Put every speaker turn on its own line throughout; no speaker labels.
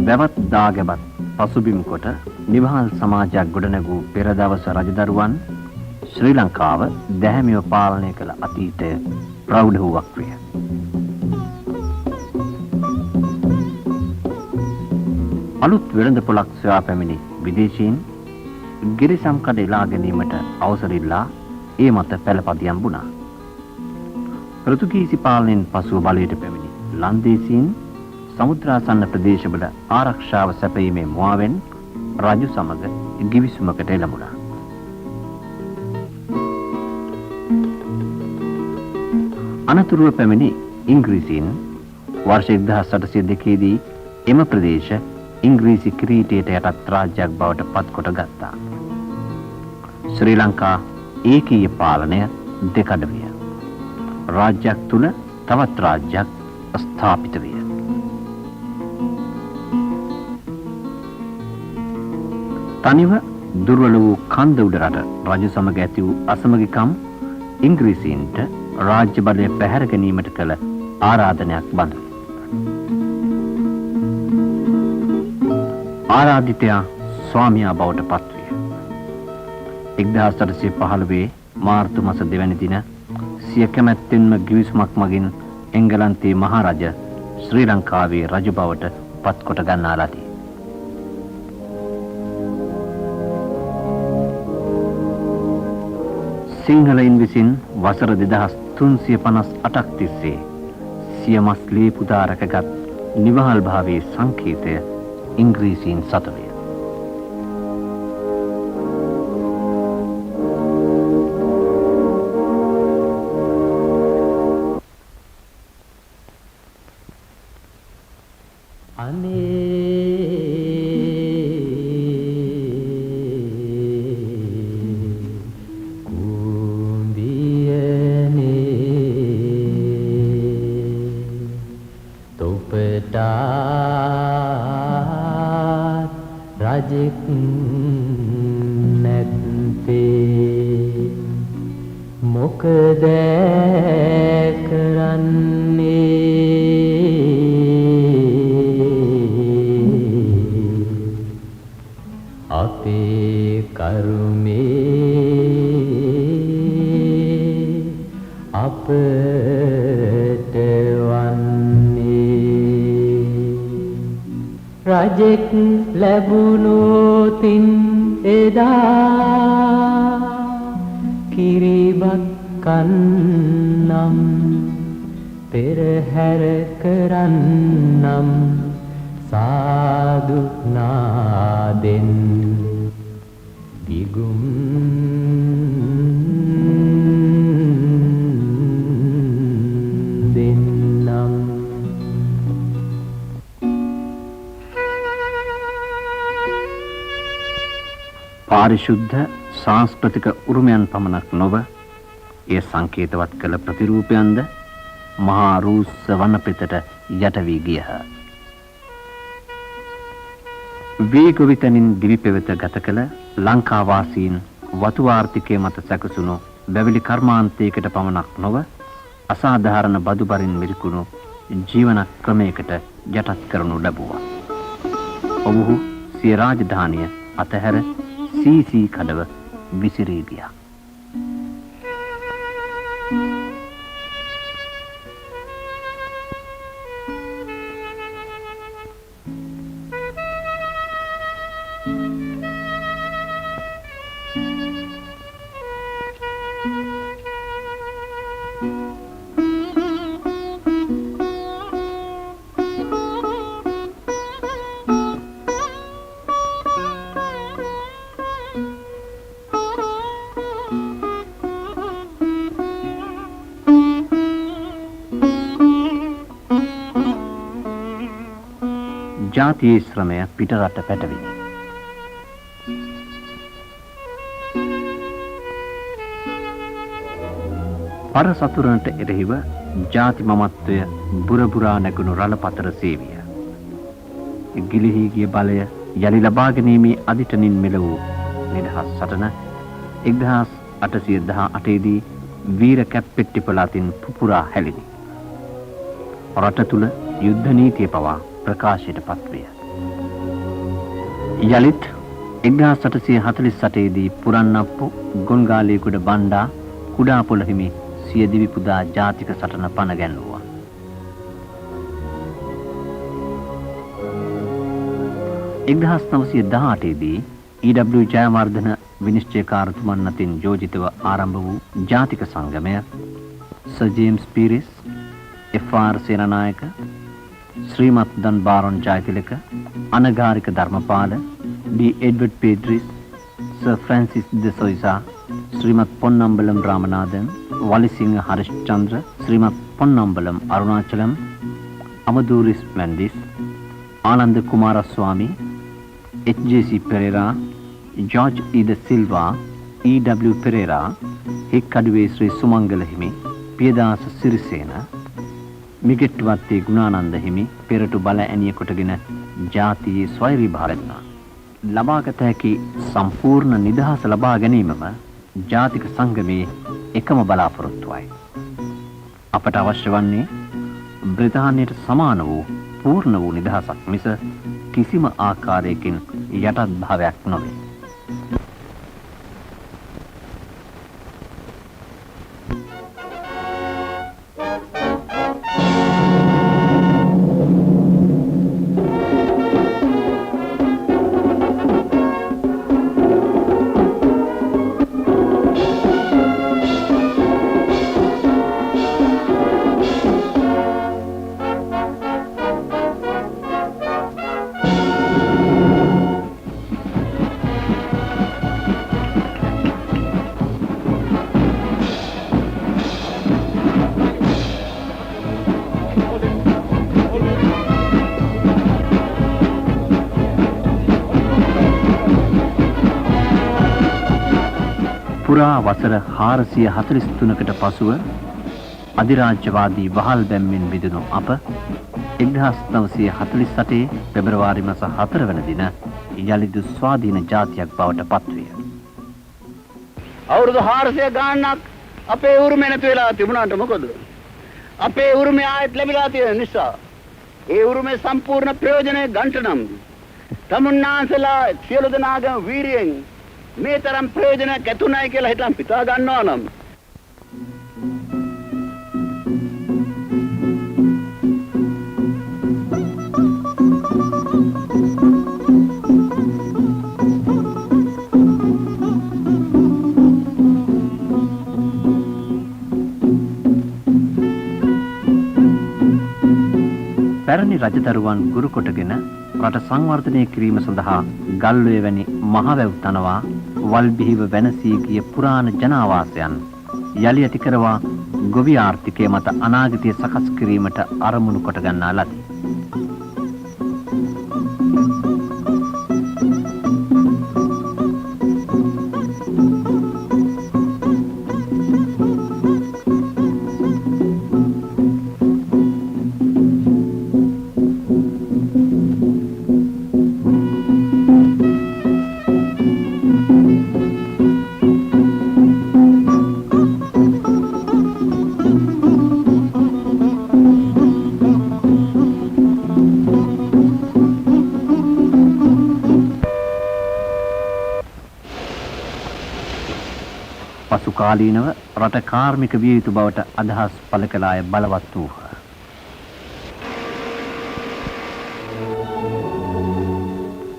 වැවත් දාගැබත් පසුබිම් කොට නිවහල් සමාජයක් ගොඩනැගූ පෙර දවස රජදරුවන් ශ්‍රී ලංකාව දැහැමිව පාලනය කළ අතීතය ප්‍රෞಢ වූවක් විය. අලුත් වෙළඳපොළක් සොයා පැමිණි විදේශීන් ගිරිසම් කඩ එලා ගැනීමට අවසර ඉල්ලා ඒ මත පෙළපදියම් වුණා. පෘතුගීසි පාලනයෙන් පසුව බලයට පැමිණි ලන්දේසීන් සමුද්‍රාසන්න ප්‍රදේශවල ආරක්ෂාව සැපයීමේ මුවාවෙන් රජු සමග ගිවිසුමකට එළඹුණා. අනතුරුව පැමිණි ඉංග්‍රීසීන් වර්ෂ 1802 දී එම ප්‍රදේශ ඉංග්‍රීසි කිරීටයට යටත් රාජ්‍යයක් බවට පත්කොට ගත්තා. ශ්‍රී ලංකා ඒකීය පාලනය දෙකඩ විය. රාජ්‍යයක් තුල තවත් රාජ්‍යයක් ස්ථාපිත විය. තනිව දුර්වල වූ කන්ද උඩ රට රජු සමග ඇති වූ අසමගිකම් ඉංග්‍රීසීන්ට රාජ්‍ය බලය පැහැර ගැනීමට කළ ආරාධනයක් බඳු. ආරාධිතයා ස්වාමියා බවට පත්විය. 1815 මාර්තු මාස 2 වැනි දින සිය කැමැත්තෙන්ම ගිවිසුමක් මගින් එංගලන්තයේ මහරජ ශ්‍රී ලංකාවේ රජු බවට පත්කොට ගන්නා ලදී. සිංහලයින් විසින් වසර 2358ක් තිස්සේ සිය මස් ලේ පුදා රැකගත් නිවහල් භාවයේ සංකේතය ඉංග්‍රීසීන් සතවිය.
රජෙක් නැත්තේ මොකද කරන්නේ අපේ කරුමේ අපට රජෙක් ලැබුණෝතින් එදා කිරිබත් කන්නම් පෙරහැර කරන්නම් සාදු නාදෙන් ගිගුම් දෙන්නම්.
පාරිශුද්ධ සංස්කෘතික උරුමයන් පමණක් නොව එය සංකේතවත් කළ ප්‍රතිරූපයන්ද මහා රූස්ස වනපෙතට යට වී ගියහ. වේගවිතනින් දිවි පෙවෙත ගත කළ ලංකාවාසීන් වතු ආර්ථිකය මත සැකසුණු බැවිලි කර්මාන්තයකට පමණක් නොව අසාධාරණ බදු බරින් මිරිකුණු ජීවන ක්‍රමයකට යටත් කරනු ලැබුවා. ඔවුහු සිය රාජධානිය අතහැර සීසී කඩව විසිරී ගියා. ජාතියේ ශ්‍රමය පිටරට පැටවිනි. පර සතුරන්ට එරෙහිව ජාති මමත්වය බුරබුරා නැගුණු රළපතර සේවිය. ගිලිහි ගිය බලය යලි ලබා ගැනීමේ අදිටනින් මෙල වූ නිදහස් සටන 1818 දී වීර කැප්පෙට්ටි පළාතින් පුපුරා හැලිනි. රට තුල යුද්ධ නීතිය පවා ප්‍රකාශයට පත්විය. යලිත් 1848 දී පුරන්නප්පු ගොන්ගාලේකුඩ බණ්ඩා කුඩාපොළ හිමි සිය දිවි පුදා ජාතික සටන පණ ගැන්වුවා. 1918 දී E.W. ජයවර්ධන විනිශ්චයකාරතුමන් අතින් යෝජිතව ආරම්භ වූ ජාතික සංගමය sir James Peiris, F.R. Senanayake, ශ්‍රීමත් දන්බාරොන් ජයතිලක, අනගාරික ධර්මපාල, D. එඩ්වඩ් පීඩ්රිස්, සර් ෆ්‍රැන්සිස් ද සොයිසා, ශ්‍රීමත් පොන්නම්බලම් රාමනාදන්, වලිසිංහ හරිශ්චන්ද්‍ර, ශ්‍රීමත් Ponnambalam Arunachalam, Amadoris Mendis, Ananda Coomaraswamy, H.J.C. Perera, George E. De Silva, E.W. Perera, Hikkaduwe Sri Sumangala හිමි, පියදාස සිරිසේන, මිගෙට්ටුවත්තේ ගුණානන්ද හිමි පෙරටු බල ඇණිය කොටගෙන ජාතියේ ස්වෛරීභාවය ලබාගත හැකි සම්පූර්ණ නිදහස ලබා ගැනීමම ජාතික සංගමයේ එකම බලාපොරොත්තුවයි. අපට අවශ්‍ය වන්නේ බ්‍රිතාන්‍යයට සමාන වූ පූර්ණ වූ නිදහසක් මිස කිසිම ආකාරයකින් යටත් භාවයක් නොවේ. පුරා වසර 443කට පසුව අධිරාජ්‍යවාදී වහල් බැම්මෙන් මිදුණු අප 1948 පෙබරවාරි මාස 4 වන දින යලිත් ස්වාධීන ජාතියක් බවට පත්විය.
අවුරුදු 400 ගාණක් අපේ උරුමේ නැති වෙලා තිබුණාට මොකද? අපේ උරුමේ ආයෙත් ලැබිලා තියෙන නිසා ඒ උරුමේ සම්පූර්ණ ප්‍රයෝජනෙ ගන්නට නම් තමුන්නාන්සලා සියලු දෙනාගම වීරියෙන් මේ තරම් ප්‍රයෝජනයක් ඇතුණයි කියලා හිතන් පිටා ගන්නවා නම්
පැරණි රජදරුවන් ගුරු කොටගෙන රට සංවර්ධනය කිරීම සඳහා ගල්ඔය වැනි මහවැව් තනවා වල් බිහිව වෙනසී ගිය පුරාණ ජනාවාසයන් යලි ඇති කරවා ගොවි ආර්ථිකය මත අනාගතය සකස් කිරීමට අරමුණු කොට ගන්නා ලදී. පසු කාලීනව රට කාර්මික විය යුතු බවට අදහස් පළ කළ අය බලවත් වූහ.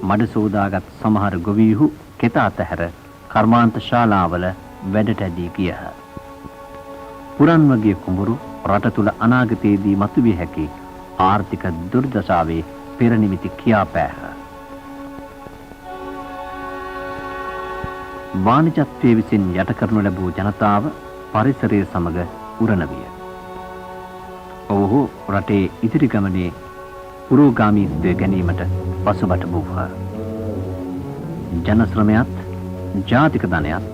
මඩ සෝදාගත් සමහර ගොවීහු කෙත අතහැර කර්මාන්ත ශාලාවල වැඩට ඇදී ගියහ. පුරන්ව ගිය කුඹුරු රට තුල අනාගතයේදී මතුවිය හැකි ආර්ථික දුර්දශාවේ පෙරනිමිති කියාපෑහ. වාණිජත්වයේ විසින් යට කරනු ලැබූ ජනතාව පරිසරය සමග උරණ විය. ඔවුහු රටේ ඉදිරි ගමනේ පුරෝගාමීත්වය ගැනීමට පසුබට වූහ. ජන ශ්‍රමයත් ජාතික ධනයත්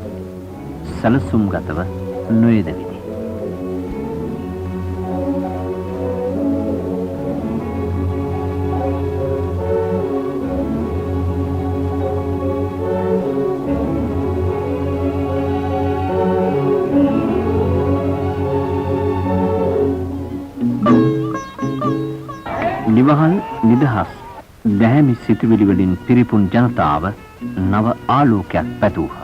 සැලසුම්ගතව නොයදවිනි. නිවහල් නිදහස් දැහැමි සිතුවිලි වලින් පිරිපුන් ජනතාව නව ආලෝකයක් පැතූහ.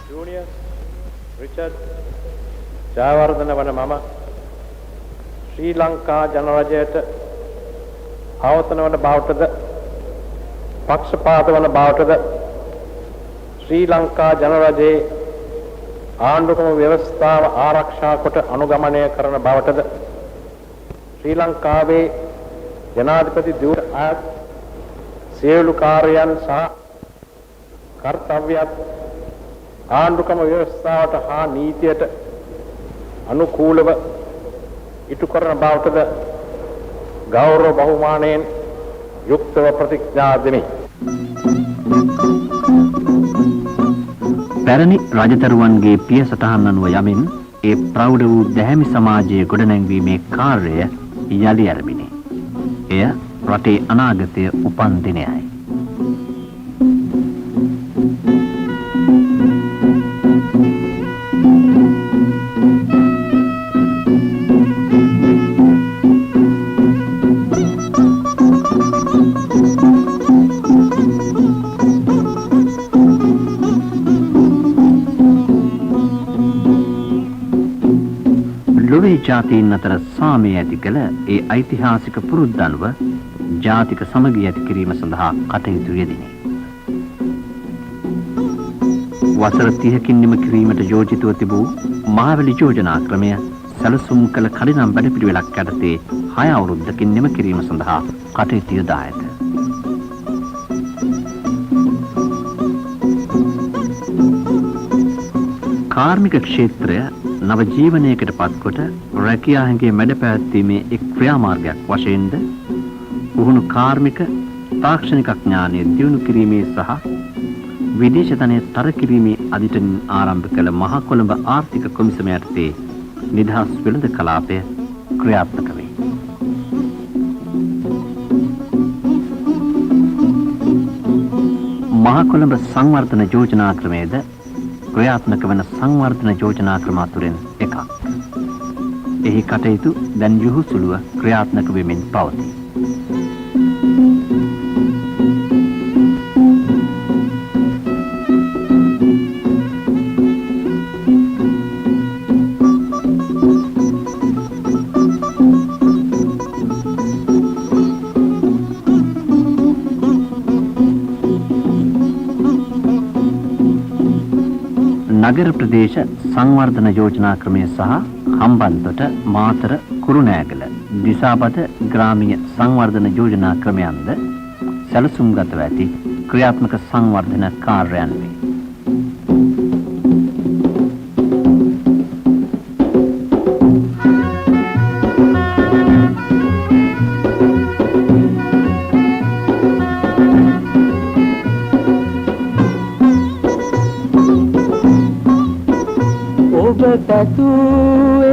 ජූනියර් රිචඩ් ජයවර්ධන වන මම ශ්‍රී ලංකා ජනරජයට ආවතන වන බවටද පක්ෂපාත වන බවටද ශ්‍රී ලංකා ජනරජයේ ආණ්ඩුක්‍රම ව්‍යවස්ථාව ආරක්ෂා කොට අනුගමනය කරන බවටද ශ්‍රී ලංකාවේ ජනාධිපති ධූර සියලු කාර්යයන් සහ කර්තව්‍යත් ආණ්ඩුක්‍රම ව්‍යවස්ථාවට හා නීතියට අනුකූලව ඉටු කරන බවටද ගෞරව බහුමානයෙන් යුක්තව ප්‍රතිඥා දෙමි.
පැරණි රජදරුවන්ගේ පිය සටහන් අනුව යමින් ඒ ප්‍රෞಢ වූ දැහැමි සමාජයේ ගොඩනැංවීමේ කාර්යය යලි ආරම්භිනේ. එය රටේ අනාගතය උපන් දිනයයි. ලොවේ ජාතීන් අතර සාමය ඇති කළ ඒ ඓතිහාසික පුරුද්ද අනුව ජාතික සමගිය ඇති කිරීම සඳහා කටයුතු යෙදිනේ. වසර 30කින් නිම කිරීමට යෝජිතව තිබූ මහවැලි යෝජනා ක්‍රමය සැලසුම් කළ කඩිනම් වැඩපිළිවෙලක් යටතේ 6 අවුරුද්දකින් නිම කිරීම සඳහා කටයුතු යොදා ඇත. කාර්මික ක්ෂේත්‍රය නව ජීවනයකට පත්කොට රැකියාවන්ගේ මැඩ පැවැත්වීමේ එක් ක්‍රියාමාර්ගයක් වශයෙන්ද පුහුණු කාර්මික තාක්ෂණික ඥානය දියුණු කිරීමේ සහ විදේශ ධනය තර කිරීමේ අදිටනින් ආරම්භ කළ මහා කොළඹ ආර්ථික කොමිසම යටතේ නිදහස් වෙළඳ කලාපය ක්‍රියාත්මක වේ. මහා කොළඹ සංවර්ධන යෝජනා ක්‍රමයේද ක්‍රියාත්මක වන සංවර්ධන යෝජනා ක්‍රම අතුරෙන් එකක්. එහි කටයුතු දැන් යහුසුලුව ක්‍රියාත්මක වෙමින් පවතී. නගර ප්‍රදේශ සංවර්ධන යෝජනා ක්‍රමය සහ හම්බන්තොට මාතර කුරුණෑගල දිසාපත ග්‍රාමීය සංවර්ධන යෝජනා ක්‍රමයන්ද සැලසුම්ගතව ඇති ක්‍රියාත්මක සංවර්ධන කාර්යයන් වේ.
පැතුවේ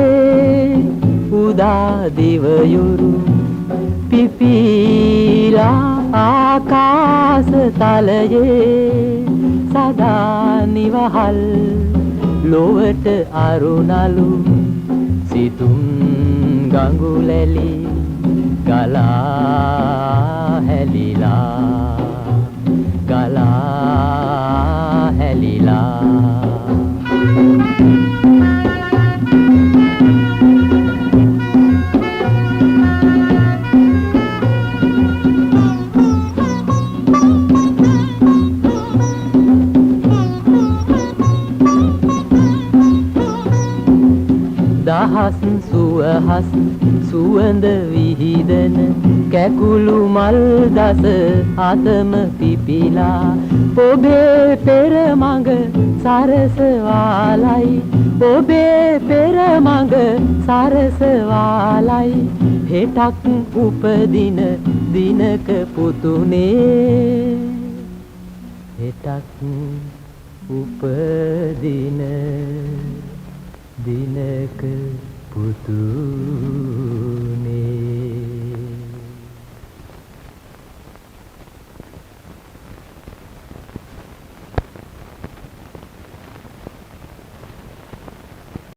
උදා දිවයුරු පිපිලා ආකාශ තලයේ සදා නිවහල් ලොවට අරුණලු සිතුම් ගඟුලැලි ගලා හැලිලා දහස් සුවහස් සුවඳ විහිදෙන කැකුළු මල් දස අතම පිපිලා ඔබේ පෙර මඟ සරසවාලයි ඔබේ පෙර මඟ සරසවාලයි හෙටක් උපදින දිනක පුතුනේ හෙටක් උපදින දිනක පුතුනේ